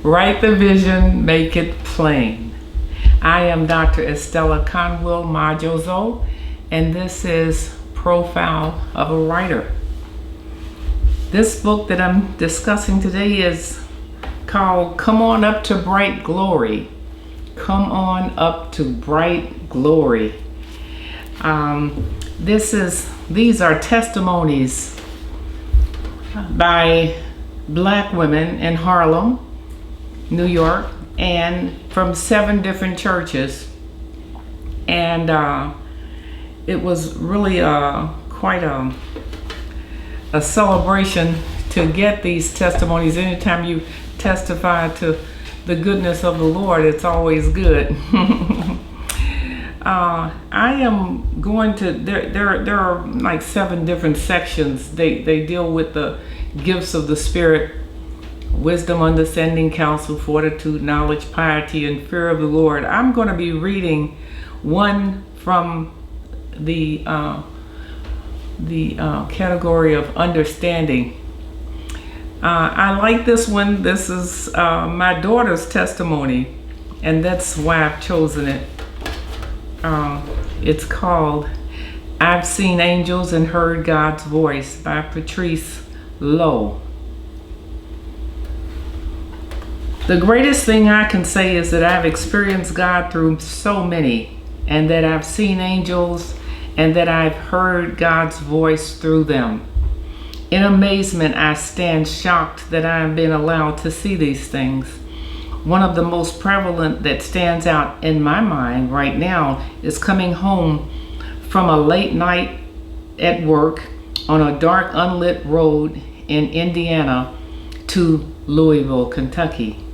Write the vision, make it plain. I am Dr. Estella Conwill Majozo, and this is Profile of a Writer. This book that I'm discussing today is called Come On Up to Bright Glory. Come On Up to Bright Glory. These are testimonies by Black women in Harlem, New York, and from 7 different churches. And it was really quite a celebration to get these testimonies. Anytime you testify to the goodness of the Lord, it's always good. I am going to, there are like 7 different sections. They deal with the gifts of the Spirit: wisdom, understanding, counsel, fortitude, knowledge, piety, and fear of the Lord. I'm going to be reading one from the category of understanding. I like this one. This is my daughter's testimony, and that's why I've chosen it. It's called I've Seen Angels and Heard God's Voice by Patrice Lowe. The greatest thing I can say is that I've experienced God through so many, and that I've seen angels, and that I've heard God's voice through them. In amazement, I stand shocked that I have been allowed to see these things. One of the most prevalent that stands out in my mind right now is coming home from a late night at work on a dark, unlit road in Indiana to Louisville, Kentucky.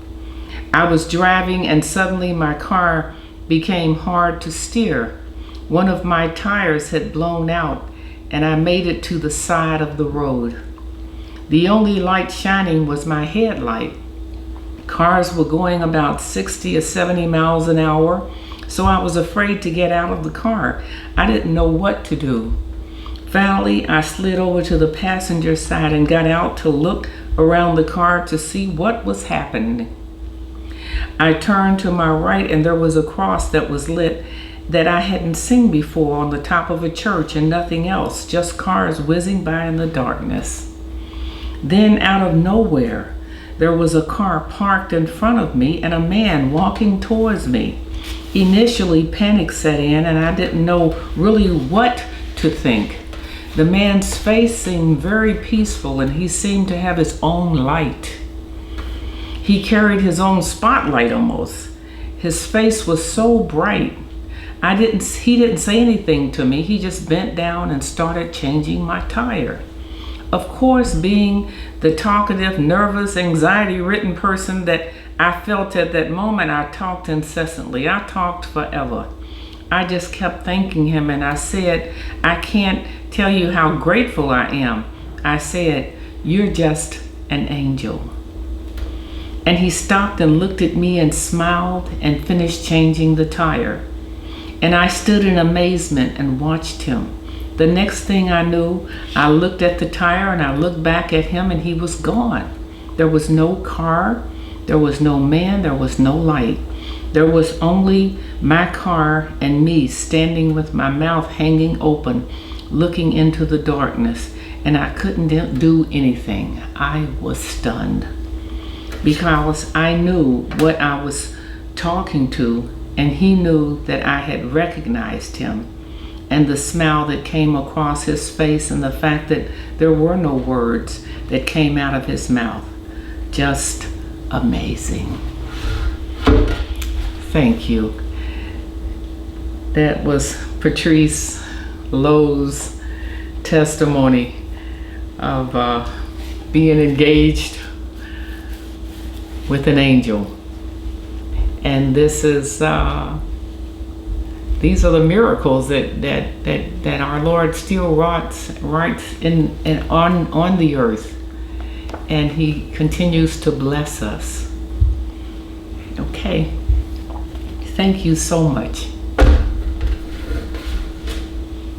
I was driving and suddenly my car became hard to steer. One of my tires had blown out and I made it to the side of the road. The only light shining was my headlight. Cars were going about 60 or 70 miles an hour, so I was afraid to get out of the car. I didn't know what to do. Finally, I slid over to the passenger side and got out to look around the car to see what was happening. I turned to my right and there was a cross that was lit that I hadn't seen before on the top of a church, and nothing else, just cars whizzing by in the darkness. Then out of nowhere, there was a car parked in front of me and a man walking towards me. Initially, panic set in and I didn't know really what to think. The man's face seemed very peaceful and he seemed to have his own light. He carried his own spotlight almost. His face was so bright. He didn't say anything to me. He just bent down and started changing my tire. Of course, being the talkative, nervous, anxiety-ridden person that I felt at that moment, I talked incessantly. I talked forever. I just kept thanking him, and I said, I can't tell you how grateful I am. I said, you're just an angel. And he stopped and looked at me and smiled and finished changing the tire. And I stood in amazement and watched him. The next thing I knew, I looked at the tire and I looked back at him and he was gone. There was no car, there was no man, there was no light. There was only my car and me standing with my mouth hanging open, looking into the darkness. And I couldn't do anything. I was stunned because I knew what I was talking to, and he knew that I had recognized him. And the smile that came across his face and the fact that there were no words that came out of his mouth. Just amazing. Thank you. That was Patrice Lowe's testimony of being engaged with an angel. And this is these are the miracles that our Lord still writes on the earth, and he continues to bless us. Okay, thank you so much.